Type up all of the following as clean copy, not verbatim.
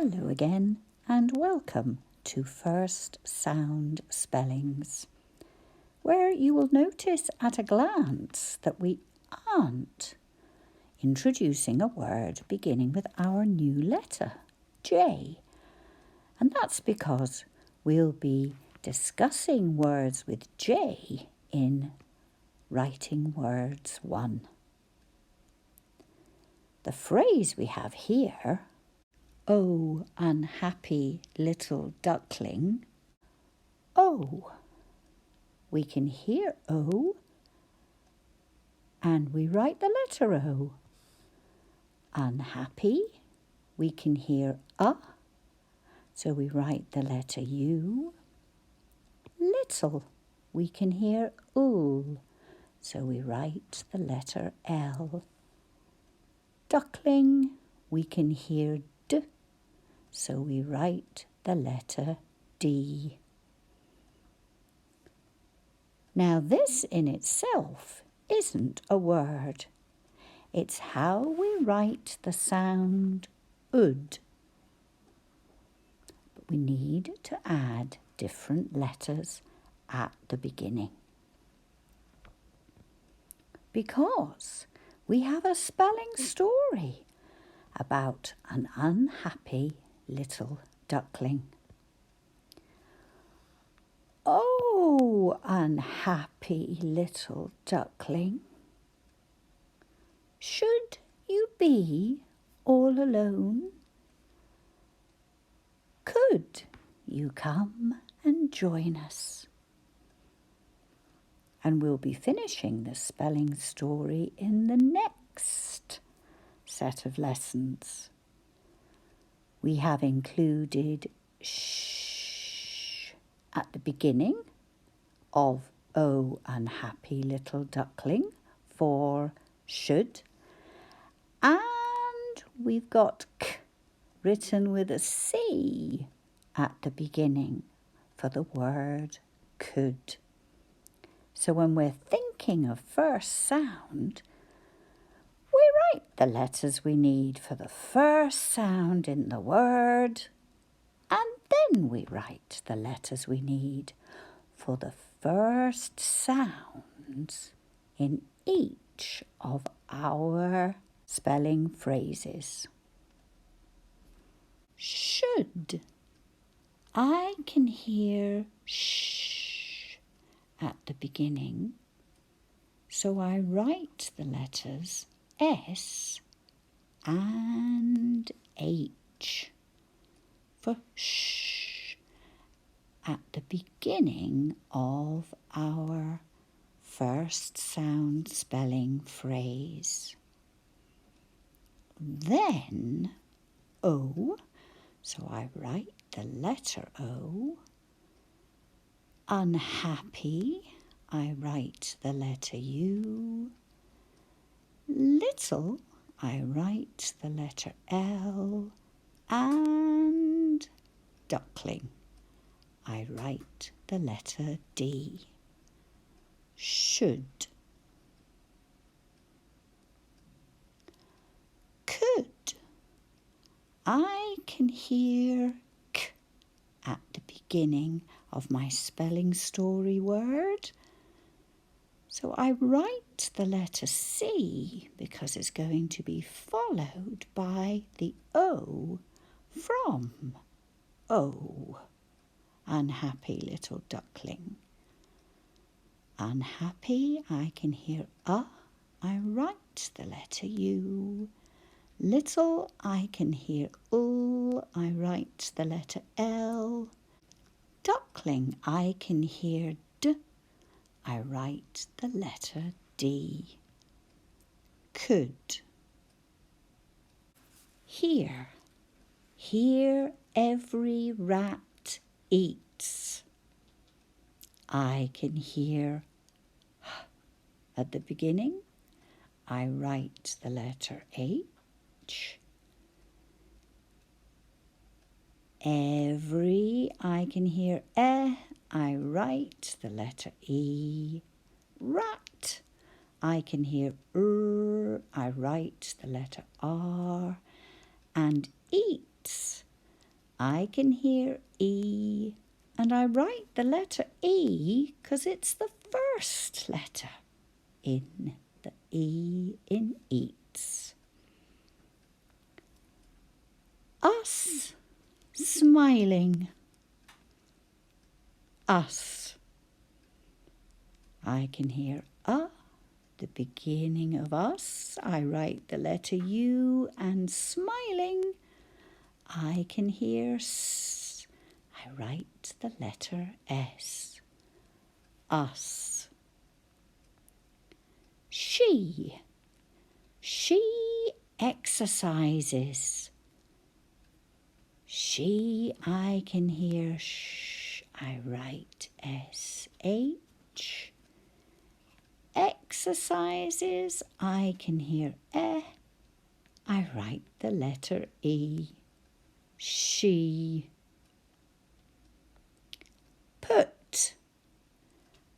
Hello again and welcome to First Sound Spellings, where you will notice at a glance that we aren't introducing a word beginning with our new letter, J. And that's because we'll be discussing words with J in Writing Words 1. The phrase we have here, "Oh, unhappy little duckling." Oh, we can hear O and we write the letter O. Unhappy, we can hear A, so we write the letter U. Little, we can hear ul, so we write the letter L. Duckling, we can hear D, so we write the letter D. Now this in itself isn't a word. It's how we write the sound ud. But we need to add different letters at the beginning, because we have a spelling story about an unhappy little duckling. Oh, unhappy little duckling, should you be all alone? Could you come and join us? And we'll be finishing the spelling story in the next set of lessons. We have included sh at the beginning of Oh, unhappy little duckling for should. And we've got k written with a C at the beginning for the word could. So when we're thinking of first sound, we write the letters we need for the first sound in the word, and then we write the letters we need for the first sounds in each of our spelling phrases. Should. I can hear sh at the beginning, so I write the letters S and H for sh at the beginning of our first sound spelling phrase. Then O, so I write the letter O. Unhappy, I write the letter U. Little, I write the letter L. And duckling, I write the letter D. Should. Could. I can hear k at the beginning of my spelling story word, so I write the letter C because it's going to be followed by the O from O, unhappy little duckling. Unhappy, I can hear A, I write the letter U. Little, I can hear ul, I write the letter L. Duckling, I can hear D, I write the letter D. Could. Hear. Hear every rat eats. I can hear h at the beginning. I write the letter H. Every, I can hear I write the letter E. Rat, I can hear I write the letter R. And eats, I can hear E, and I write the letter E because it's the first letter in the E in eats. Us, smiling. Us. I can hear the beginning of us. I write the letter U, and smiling. I can hear S. I write the letter S. Us. She. She exercises. She, I can hear sh. I write S-H. Exercises, I can hear eh. I write the letter E. She. Put.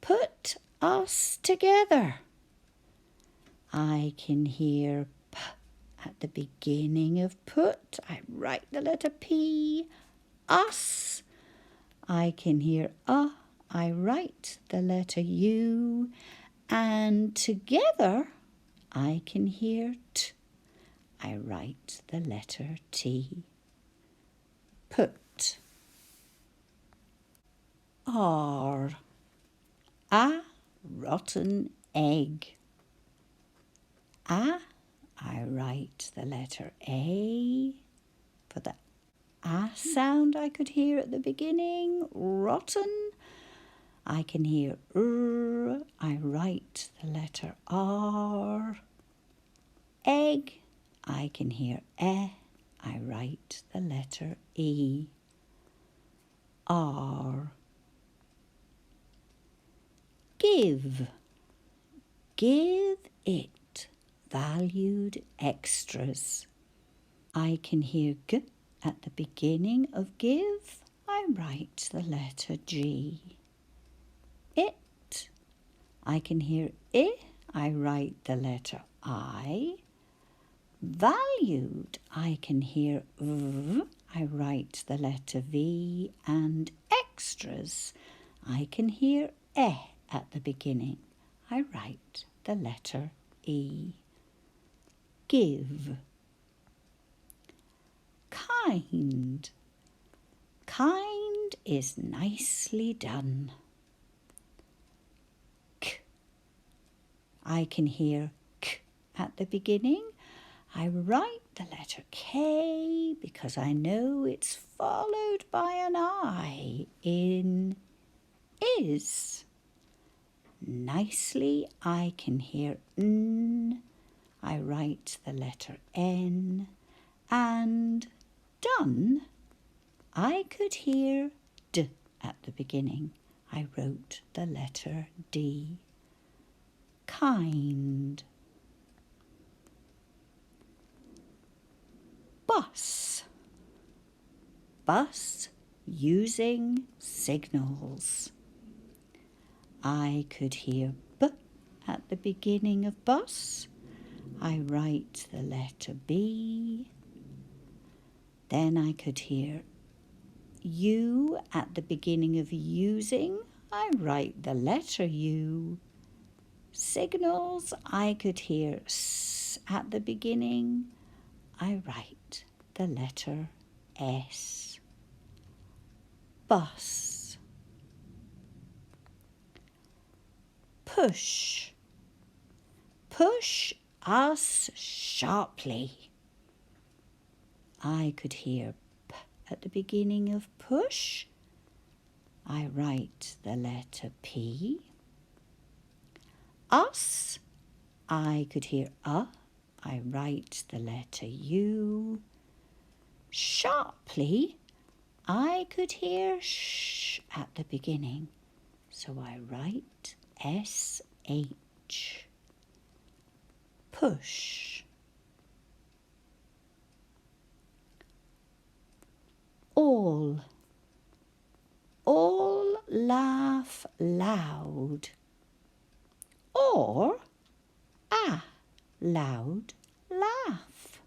Put us together. I can hear P at the beginning of put. I write the letter P. Us. I can hear I write the letter U. And together I can hear T. I write the letter T. Put. R. A rotten egg. I write the letter A for the A sound I could hear at the beginning. Rotten. I can hear I write the letter R. Egg. I can hear I write the letter E. R. Give. Give it valued extras. I can hear G at the beginning of give. I write the letter G. It. I can hear I. I write the letter I. Valued. I can hear V. I write the letter V. And extras. I can hear E at the beginning. I write the letter E. Give. Kind. Kind is nicely done. K. I can hear K at the beginning. I write the letter K because I know it's followed by an I in is. Nicely, I can hear N. I write the letter N. And done, I could hear D at the beginning. I wrote the letter D. Kind. Bus. Bus using signals. I could hear B at the beginning of bus. I write the letter B. Then I could hear U at the beginning of using. I write the letter U. Signals, I could hear S at the beginning. I write the letter S. Bus. Push. Push us sharply. I could hear P at the beginning of push. I write the letter P. Us. I could hear I write the letter U. Sharply. I could hear sh at the beginning. So I write SH. Push. All. All laugh loud. Or a loud laugh.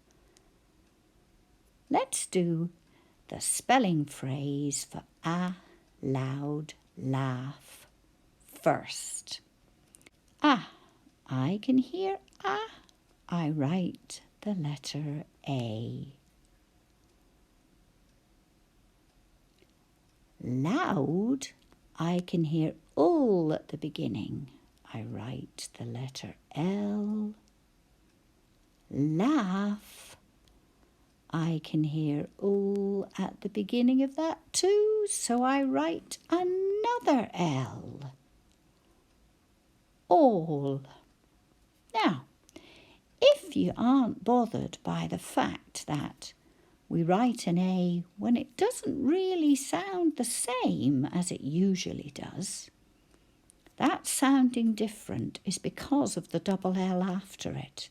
Let's do the spelling phrase for a loud laugh first. I can hear a. I write the letter A. Loud, I can hear ul at the beginning. I write the letter L. Laugh, I can hear ul at the beginning of that too, so I write another L. All. Now, if you aren't bothered by the fact that we write an A when it doesn't really sound the same as it usually does, that sounding different is because of the double L after it.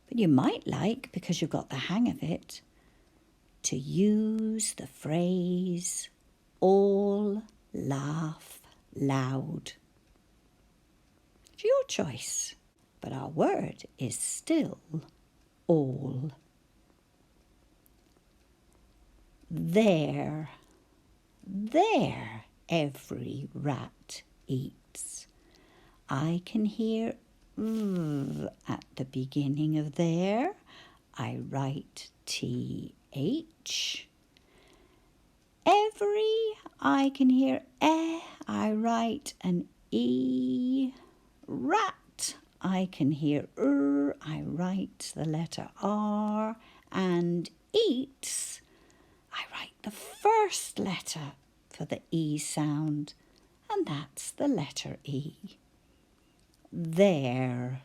But you might like, because you've got the hang of it, to use the phrase all laugh loud. It's your choice, but our word is still all. There every rat eats. I can hear v at the beginning of there. I write TH. Every, I can hear e. I write an E. Rat, I can hear I write the letter R. And eats, I write the first letter for the E sound, and that's the letter E. There.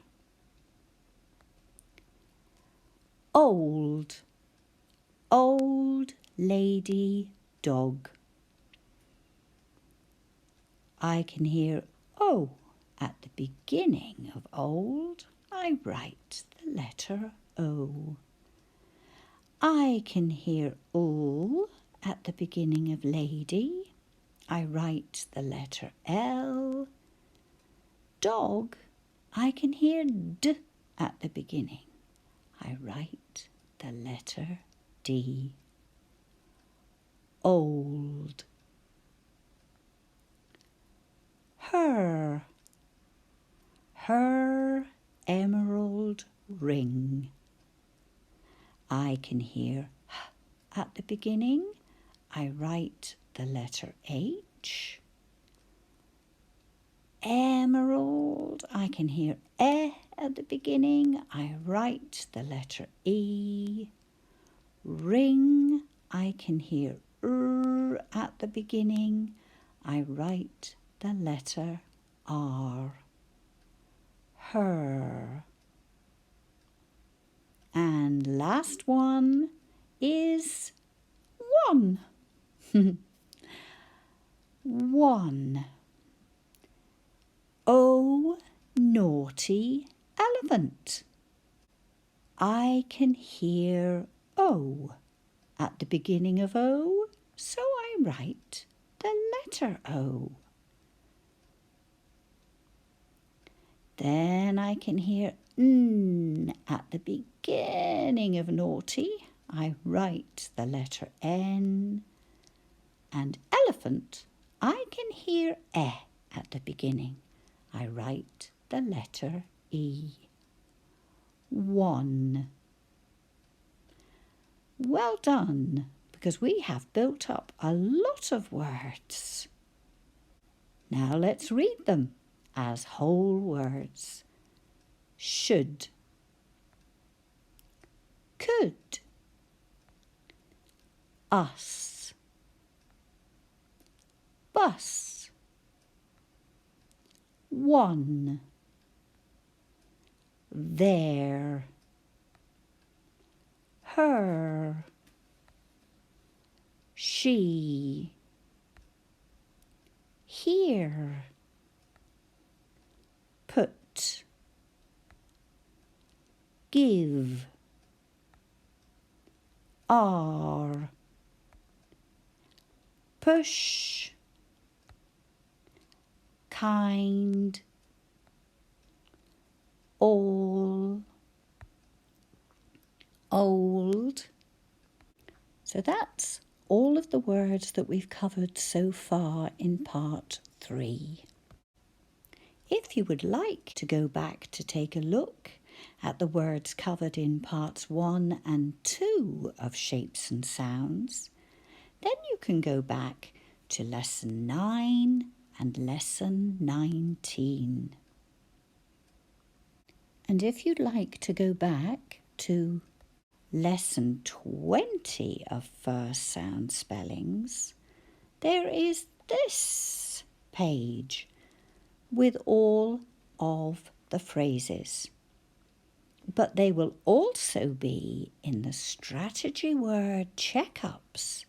Old lady dog. I can hear O at the beginning of old. I write the letter O. I can hear ul at the beginning of lady. I write the letter L. Dog, I can hear D at the beginning. I write the letter D. Old. Her emerald ring. I can hear H at the beginning. I write the letter H. Emerald, I can hear E at the beginning. I write the letter E. Ring, I can hear at the beginning. I write the letter R. Her. And last one is one. One. Oh, naughty elephant. I can hear O at the beginning of O, so I write the letter O. Then I can hear N at the beginning of naughty. I write the letter N. And elephant, I can hear E at the beginning. I write the letter E. One. Well done, because we have built up a lot of words. Now let's read them as whole words. Should. Could. Us. Bus. One. There. Her. She. Here. Put. Give. Are. Push. Kind. All. Old. So that's all of the words that we've covered so far in part 3. If you would like to go back to take a look at the words covered in parts 1 and 2 of Shapes and Sounds, then you can go back to lesson 9 and lesson 19. And if you'd like to go back to lesson 20 of first sound spellings, there is this page with all of the phrases. But they will also be in the strategy word checkups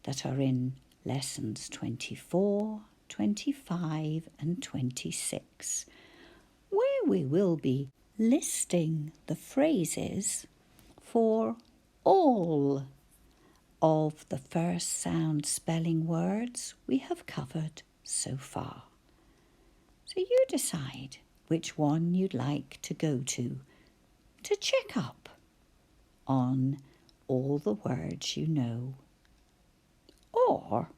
that are in lessons 24, 25 and 26, where we will be listing the phrases for all of the first sound spelling words we have covered so far. So you decide which one you'd like to go to check up on all the words you know, or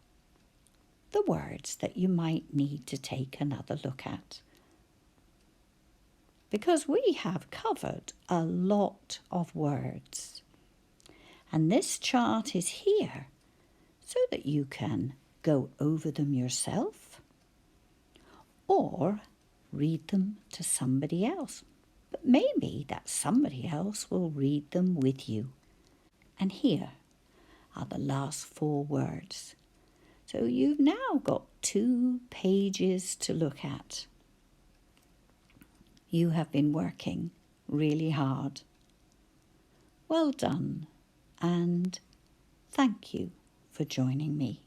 the words that you might need to take another look at. Because we have covered a lot of words, and this chart is here so that you can go over them yourself or read them to somebody else. But maybe that somebody else will read them with you. And here are the last 4 words. So you've now got 2 pages to look at. You have been working really hard. Well done, and thank you for joining me.